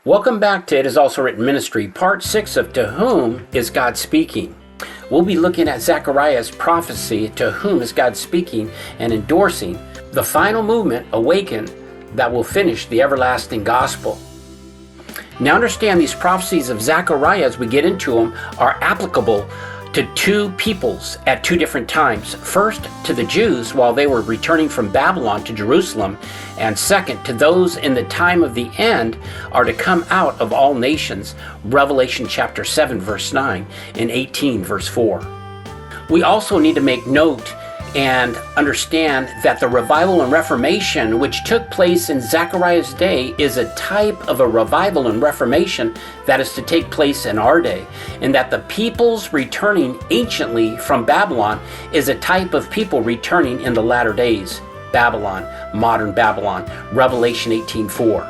Welcome back to It Is Also Written Ministry, Part 6 of To Whom Is God Speaking? We'll be looking at Zechariah's prophecy, To Whom Is God Speaking, and endorsing the final movement, Awaken, that will finish the everlasting gospel. Now understand these prophecies of Zechariah, as we get into them, are applicable to two peoples at two different times. First, to the Jews while they were returning from Babylon to Jerusalem, and second, to those in the time of the end are to come out of all nations. Revelation chapter 7, verse 9, and 18, verse 4. We also need to make note and understand that the revival and reformation which took place in Zechariah's day is a type of a revival and reformation that is to take place in our day, and that the peoples returning anciently from Babylon is a type of people returning in the latter days. Babylon, modern Babylon, Revelation 18:4.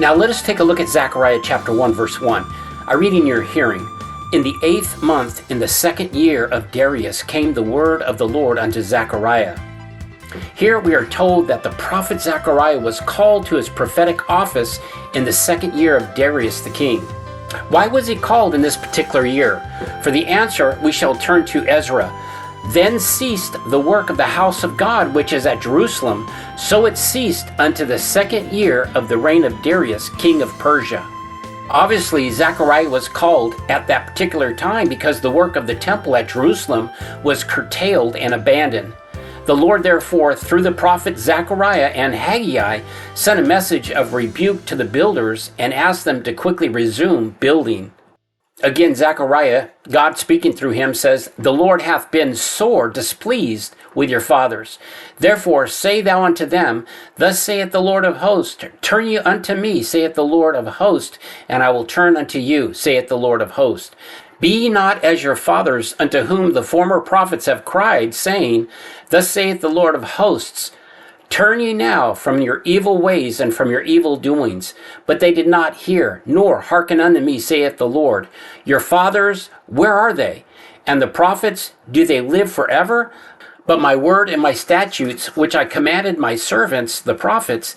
Now let us take a look at Zechariah chapter 1, verse 1. I read in your hearing. In the 8th month, in the 2nd year of Darius, came the word of the Lord unto Zechariah. Here we are told that the prophet Zechariah was called to his prophetic office in the 2nd year of Darius the king. Why was he called in this particular year? For the answer, we shall turn to Ezra. Then ceased the work of the house of God, which is at Jerusalem, so it ceased unto the 2nd year of the reign of Darius, king of Persia. Obviously, Zechariah was called at that particular time because the work of the temple at Jerusalem was curtailed and abandoned. The Lord, therefore, through the prophet Zechariah and Haggai, sent a message of rebuke to the builders and asked them to quickly resume building. Again, Zechariah, God speaking through him, says, The Lord hath been sore displeased with your fathers. Therefore say thou unto them, Thus saith the Lord of hosts, Turn ye unto me, saith the Lord of hosts, and I will turn unto you, saith the Lord of hosts. Be ye not as your fathers, unto whom the former prophets have cried, saying, Thus saith the Lord of hosts, Turn ye now from your evil ways and from your evil doings. But they did not hear, nor hearken unto me, saith the Lord. Your fathers, where are they? And the prophets, do they live forever? But my word and my statutes, which I commanded my servants, the prophets,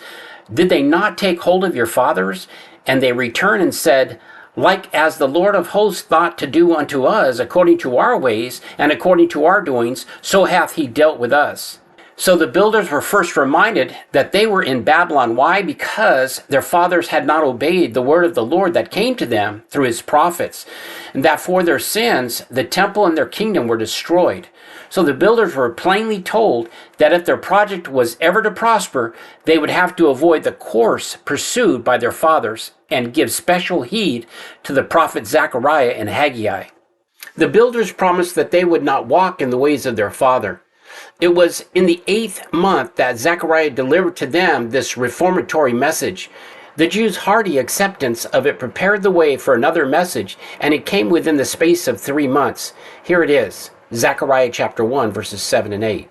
did they not take hold of your fathers? And they returned and said, Like as the Lord of hosts thought to do unto us, according to our ways and according to our doings, so hath he dealt with us. So the builders were first reminded that they were in Babylon. Why? Because their fathers had not obeyed the word of the Lord that came to them through his prophets, and that for their sins, the temple and their kingdom were destroyed. So the builders were plainly told that if their project was ever to prosper, they would have to avoid the course pursued by their fathers and give special heed to the prophet Zechariah and Haggai. The builders promised that they would not walk in the ways of their father. It was in the 8th month that Zechariah delivered to them this reformatory message. The Jews' hearty acceptance of it prepared the way for another message, and it came within the space of 3 months. Here it is, Zechariah chapter 1, verses 7 and 8.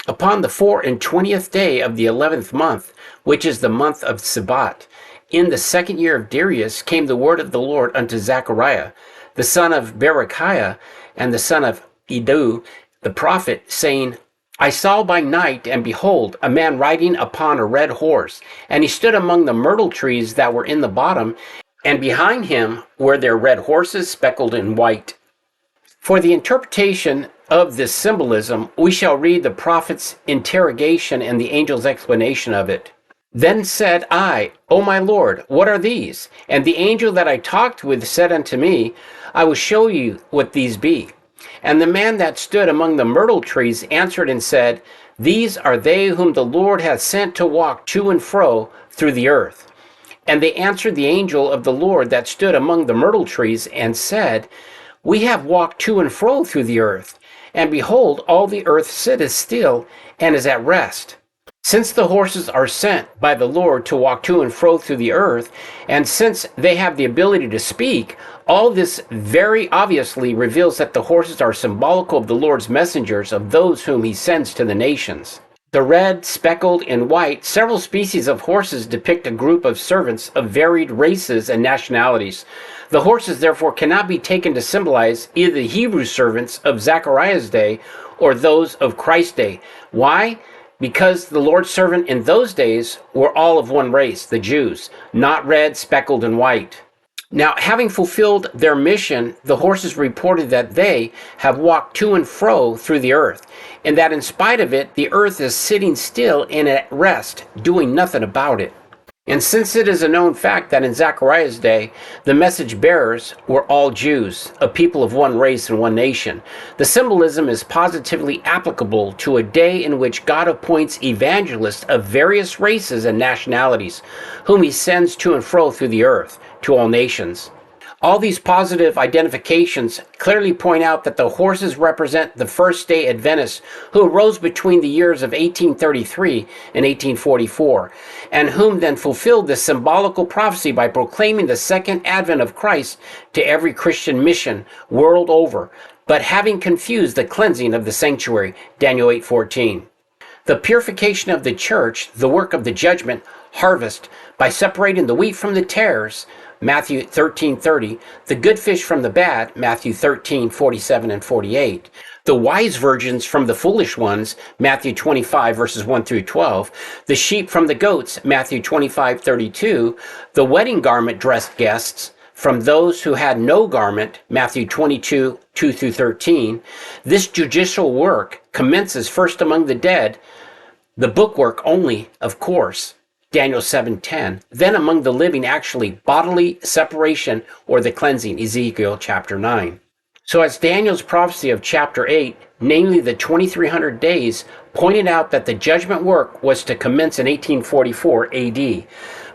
Upon the 24th day of the 11th month, which is the month of Sabbat, in the 2nd year of Darius, came the word of the Lord unto Zechariah, the son of Berechiah, and the son of Iddo, the prophet, saying, I saw by night, and behold, a man riding upon a red horse, and he stood among the myrtle trees that were in the bottom, and behind him were their red horses speckled in white. For the interpretation of this symbolism, we shall read the prophet's interrogation and the angel's explanation of it. Then said I, O my Lord, what are these? And the angel that I talked with said unto me, I will show you what these be. And the man that stood among the myrtle trees answered and said, These are they whom the Lord hath sent to walk to and fro through the earth. And they answered the angel of the Lord that stood among the myrtle trees and said, We have walked to and fro through the earth, and behold, all the earth sitteth still and is at rest. Since the horses are sent by the Lord to walk to and fro through the earth, and since they have the ability to speak, all this very obviously reveals that the horses are symbolical of the Lord's messengers, of those whom he sends to the nations. The red, speckled, and white, several species of horses depict a group of servants of varied races and nationalities. The horses, therefore, cannot be taken to symbolize either the Hebrew servants of Zechariah's day or those of Christ's day. Why? because the Lord's servant in those days were all of one race, the Jews, not red, speckled, and white. Now, having fulfilled their mission, the horses reported that they have walked to and fro through the earth, and that in spite of it, the earth is sitting still and at rest, doing nothing about it. And since it is a known fact that in Zechariah's day, the message bearers were all Jews, a people of one race and one nation, the symbolism is positively applicable to a day in which God appoints evangelists of various races and nationalities, whom he sends to and fro through the earth, to all nations. All these positive identifications clearly point out that the horses represent the first-day Adventists who arose between the years of 1833 and 1844, and whom then fulfilled this symbolical prophecy by proclaiming the second advent of Christ to every Christian mission world over, but having confused the cleansing of the sanctuary, Daniel 8:14. The purification of the church, the work of the judgment, harvest, by separating the wheat from the tares, Matthew 13:30, the good fish from the bad, Matthew 13:47 and 48, the wise virgins from the foolish ones, Matthew 25 verses 1 through 12, the sheep from the goats, Matthew 25:32, the wedding garment dressed guests from those who had no garment, Matthew 22, 2 through 13. This judicial work commences first among the dead, the bookwork only, of course, Daniel 7:10, then among the living, actually bodily separation or the cleansing, Ezekiel chapter 9. So as Daniel's prophecy of chapter 8, namely the 2300 days, pointed out that the judgment work was to commence in 1844 AD,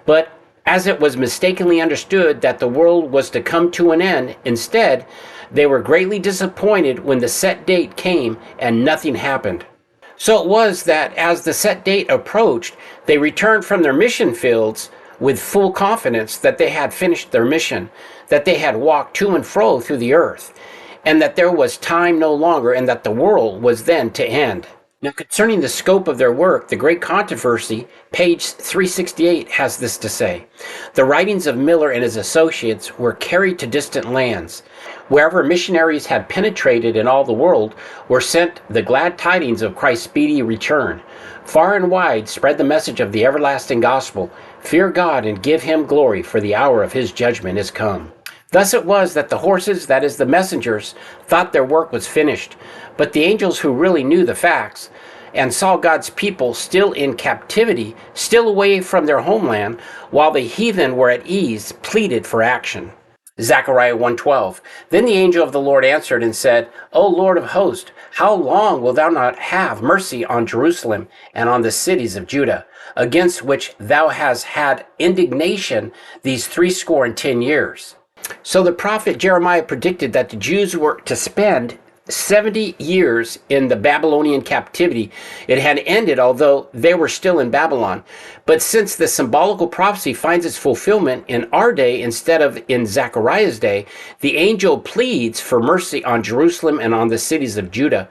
but as it was mistakenly understood that the world was to come to an end, instead, they were greatly disappointed when the set date came and nothing happened. So it was that as the set date approached, they returned from their mission fields with full confidence that they had finished their mission, that they had walked to and fro through the earth, and that there was time no longer, and that the world was then to end. Now, concerning the scope of their work, the Great Controversy, page 368, has this to say: the writings of Miller and his associates were carried to distant lands. Wherever missionaries had penetrated in all the world, were sent the glad tidings of Christ's speedy return. Far and wide spread the message of the everlasting gospel. Fear God and give him glory, for the hour of his judgment is come. Thus it was that the horses, that is the messengers, thought their work was finished, but the angels who really knew the facts and saw God's people still in captivity, still away from their homeland, while the heathen were at ease, pleaded for action. Zechariah 1:12. Then the angel of the Lord answered and said, O Lord of hosts, how long wilt thou not have mercy on Jerusalem and on the cities of Judah, against which thou hast had indignation these 70 years? So the prophet Jeremiah predicted that the Jews were to spend 70 years in the Babylonian captivity. It had ended, although they were still in Babylon. But since the symbolical prophecy finds its fulfillment in our day instead of in Zechariah's day, the angel pleads for mercy on Jerusalem and on the cities of Judah.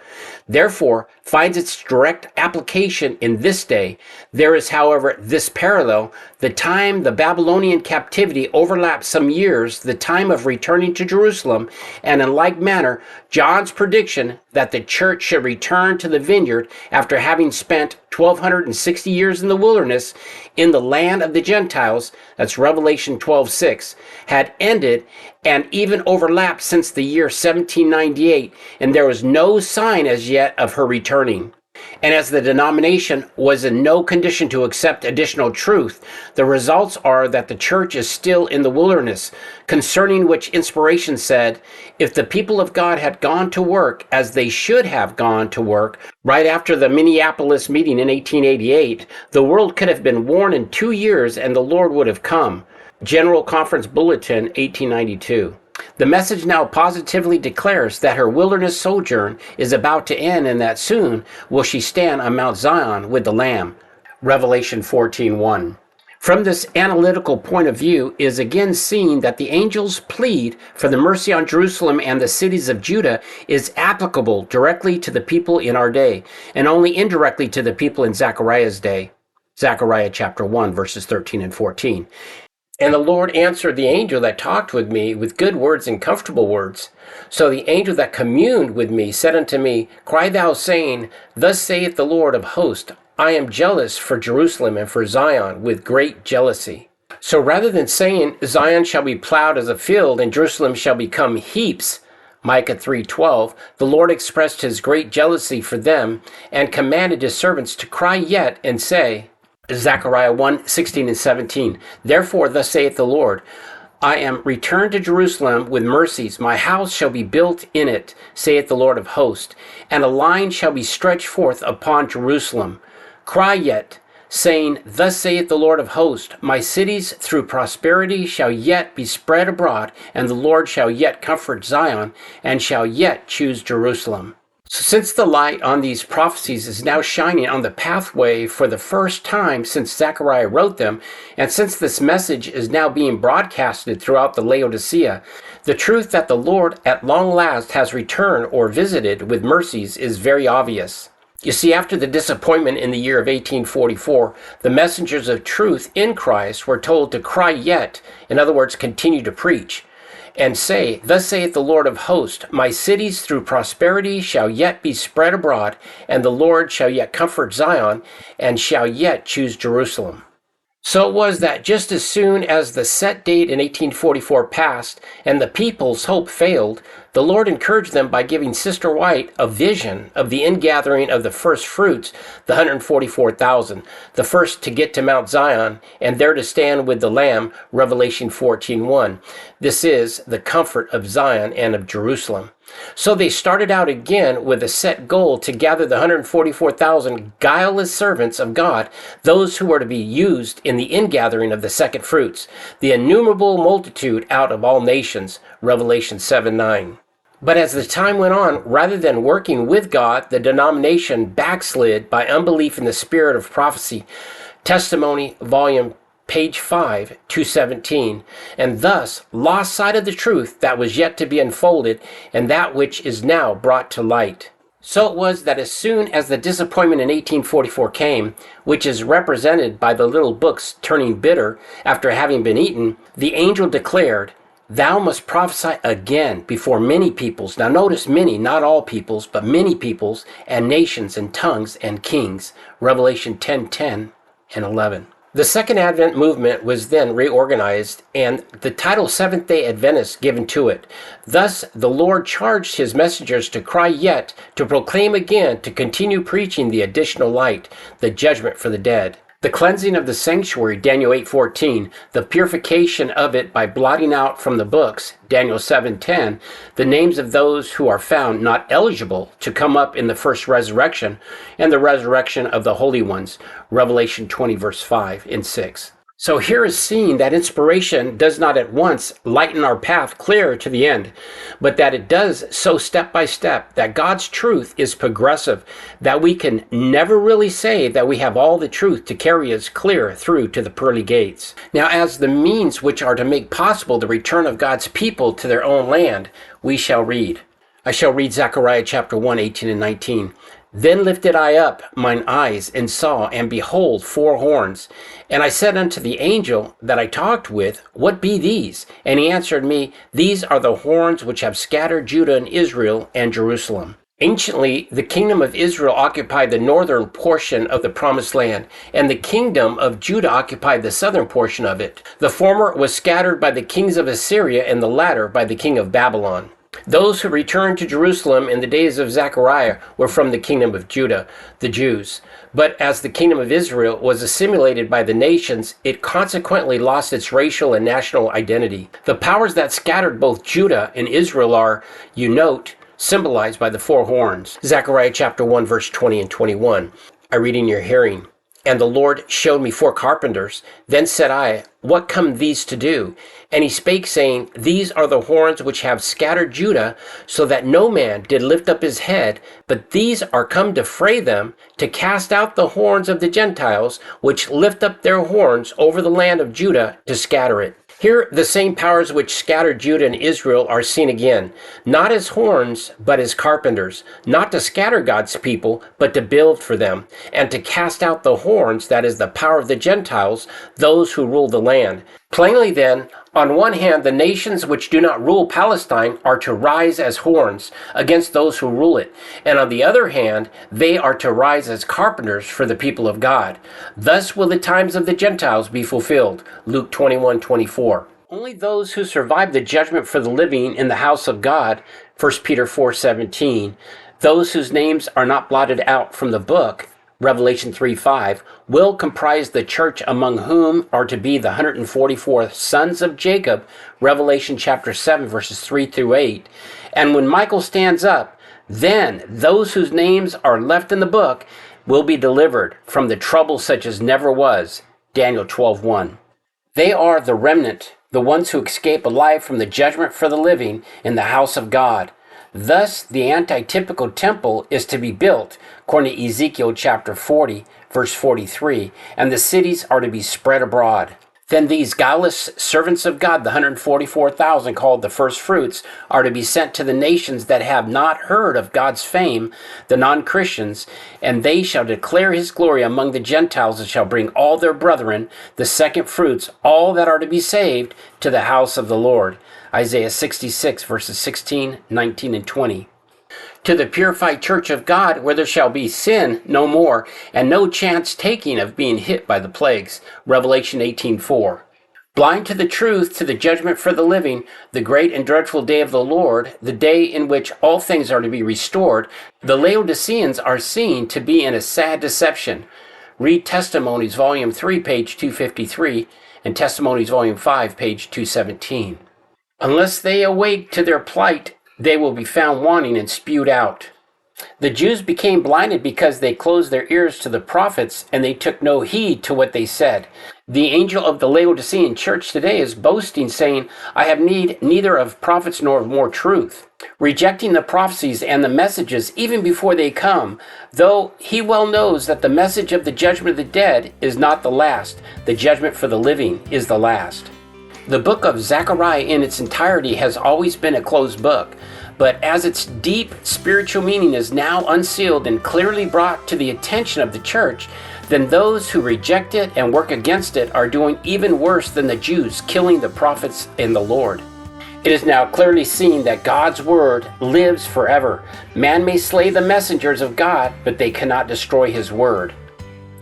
Therefore, finds its direct application in this day. There is, however, this parallel. The time the Babylonian captivity overlaps some years, the time of returning to Jerusalem, and in like manner, John's prediction that the church should return to the vineyard after having spent 1260 years in the wilderness in the land of the Gentiles, that's Revelation 12:6, had ended and even overlapped since the year 1798, and there was no sign as yet of her returning. And as the denomination was in no condition to accept additional truth, the results are that the church is still in the wilderness, concerning which inspiration said, if the people of God had gone to work as they should have gone to work right after the Minneapolis meeting in 1888, the world could have been warned in 2 years and the Lord would have come. General Conference Bulletin, 1892. The message now positively declares that her wilderness sojourn is about to end and that soon will she stand on Mount Zion with the Lamb. Revelation 14:1. From this analytical point of view is again seen that the angel's plead for the mercy on Jerusalem and the cities of Judah is applicable directly to the people in our day and only indirectly to the people in Zechariah's day. Zechariah chapter 1 verses 13 and 14. And the Lord answered the angel that talked with me with good words and comfortable words. So the angel that communed with me said unto me, Cry thou, saying, Thus saith the Lord of hosts, I am jealous for Jerusalem and for Zion with great jealousy. So rather than saying Zion shall be plowed as a field and Jerusalem shall become heaps, Micah 3:12, the Lord expressed his great jealousy for them and commanded his servants to cry yet and say, Zechariah 1:16 and 17, therefore thus saith the Lord, I am returned to Jerusalem with mercies. My house shall be built in it, saith the Lord of hosts, and a line shall be stretched forth upon Jerusalem. Cry yet, saying, thus saith the Lord of hosts, my cities through prosperity shall yet be spread abroad, and the Lord shall yet comfort Zion, and shall yet choose Jerusalem. So since the light on these prophecies is now shining on the pathway for the first time since Zechariah wrote them, and since this message is now being broadcasted throughout the Laodicea, the truth that the Lord at long last has returned or visited with mercies is very obvious. You see, after the disappointment in the year of 1844, the messengers of truth in Christ were told to cry yet, in other words, continue to preach, and say, thus saith the Lord of hosts, my cities through prosperity shall yet be spread abroad, and the Lord shall yet comfort Zion, and shall yet choose Jerusalem. So it was that just as soon as the set date in 1844 passed, and the people's hope failed, the Lord encouraged them by giving Sister White a vision of the ingathering of the first fruits, the 144,000, the first to get to Mount Zion, and there to stand with the Lamb, Revelation 14:1. This is the comfort of Zion and of Jerusalem. So they started out again with a set goal to gather the 144,000 guileless servants of God, those who were to be used in the ingathering of the second fruits, the innumerable multitude out of all nations, Revelation 7:9. But as the time went on, rather than working with God, the denomination backslid by unbelief in the spirit of prophecy. Testimony, volume page 5, 217, and thus lost sight of the truth that was yet to be unfolded and that which is now brought to light. So it was that as soon as the disappointment in 1844 came, which is represented by the little books turning bitter after having been eaten, the angel declared, thou must prophesy again before many peoples. Now notice many, not all peoples, but many peoples and nations and tongues and kings. Revelation 10:10 and 11. The Second Advent movement was then reorganized and the title Seventh-day Adventist given to it. Thus, the Lord charged his messengers to cry yet, to proclaim again, to continue preaching the additional light, the judgment for the dead. The cleansing of the sanctuary, Daniel 8:14, the purification of it by blotting out from the books, Daniel 7:10, the names of those who are found not eligible to come up in the first resurrection, and the resurrection of the holy ones, Revelation 20 verse 5 and 6. So here is seen that inspiration does not at once lighten our path clear to the end, but that it does so step by step, that God's truth is progressive, that we can never really say that we have all the truth to carry us clear through to the pearly gates. Now, as the means which are to make possible the return of God's people to their own land, we shall read. I shall read Zechariah chapter 1, 18 and 19. Then lifted I up mine eyes, and saw, and behold, 4 horns. And I said unto the angel that I talked with, what be these? And he answered me, these are the horns which have scattered Judah and Israel and Jerusalem. Anciently, the kingdom of Israel occupied the northern portion of the promised land, and the kingdom of Judah occupied the southern portion of it. The former was scattered by the kings of Assyria, and the latter by the king of Babylon. Those who returned to Jerusalem in the days of Zechariah were from the kingdom of Judah, the Jews. But as the kingdom of Israel was assimilated by the nations, it consequently lost its racial and national identity. The powers that scattered both Judah and Israel are, you note, symbolized by the 4 horns. Zechariah chapter 1, verse 20 and 21. I read in your hearing. And the Lord showed me 4 carpenters. Then said I, what come these to do? And he spake, saying, these are the horns which have scattered Judah, so that no man did lift up his head, but these are come to fray them, to cast out the horns of the Gentiles, which lift up their horns over the land of Judah, to scatter it. Here the same powers which scattered Judah and Israel are seen again, not as horns, but as carpenters, not to scatter God's people, but to build for them, and to cast out the horns, that is the power of the Gentiles, those who rule the land. Plainly then, On one hand, the nations which do not rule Palestine are to rise as horns against those who rule it, and on the other hand, they are to rise as carpenters for the people of God. Thus will the times of the Gentiles be fulfilled. Luke 21:24. Only those who survive the judgment for the living in the house of God, 1 Peter 4:17, those whose names are not blotted out from the book, Revelation 3:5, will comprise the church, among whom are to be the 144 sons of Jacob, Revelation chapter 7, verses 3 through 8. And when Michael stands up, then those whose names are left in the book will be delivered from the trouble such as never was, Daniel 12:1. They are the remnant, the ones who escape alive from the judgment for the living in the house of God. Thus, the antitypical temple is to be built, according to Ezekiel chapter 40, verse 43, and the cities are to be spread abroad. Then these guileless servants of God, the 144,000 called the first fruits, are to be sent to the nations that have not heard of God's fame, the non-Christians, and they shall declare his glory among the Gentiles and shall bring all their brethren, the second fruits, all that are to be saved, to the house of the Lord. Isaiah 66, verses 16, 19, and 20. To the purified church of God, where there shall be sin no more, and no chance taking of being hit by the plagues. Revelation 18:4. Blind to the truth, to the judgment for the living, the great and dreadful day of the Lord, the day in which all things are to be restored, the Laodiceans are seen to be in a sad deception. Read Testimonies, Volume 3, page 253, and Testimonies, Volume 5, page 217. Unless they awake to their plight, they will be found wanting and spewed out. The Jews became blinded because they closed their ears to the prophets and they took no heed to what they said. The angel of the Laodicean church today is boasting, saying, I have need neither of prophets nor of more truth, rejecting the prophecies and the messages even before they come, though he well knows that the message of the judgment of the dead is not the last, the judgment for the living is the last. The book of Zechariah in its entirety has always been a closed book, but as its deep spiritual meaning is now unsealed and clearly brought to the attention of the church, then those who reject it and work against it are doing even worse than the Jews, killing the prophets and the Lord. It is now clearly seen that God's word lives forever. Man may slay the messengers of God, but they cannot destroy his word.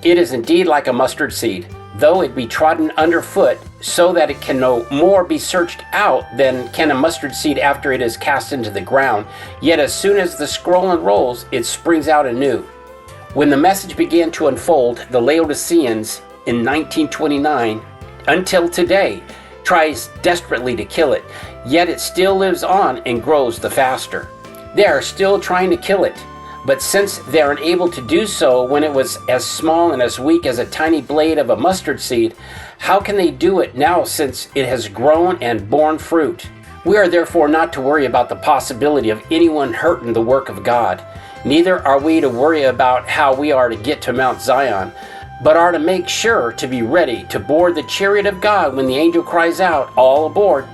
It is indeed like a mustard seed, though it be trodden underfoot, so that it can no more be searched out than can a mustard seed after it is cast into the ground. Yet as soon as the scroll unrolls, it springs out anew. When the message began to unfold, the Laodiceans in 1929 until today tries desperately to kill it, yet it still lives on and grows the faster. They are still trying to kill it. But since they are unable to do so when it was as small and as weak as a tiny blade of a mustard seed, how can they do it now since it has grown and borne fruit? We are therefore not to worry about the possibility of anyone hurting the work of God. Neither are we to worry about how we are to get to Mount Zion, but are to make sure to be ready to board the chariot of God when the angel cries out, all aboard.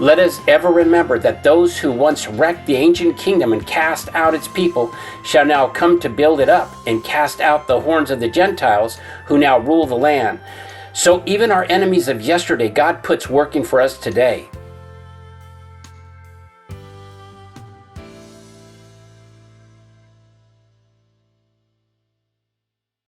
Let us ever remember that those who once wrecked the ancient kingdom and cast out its people shall now come to build it up and cast out the horns of the Gentiles who now rule the land. So even our enemies of yesterday God puts working for us today.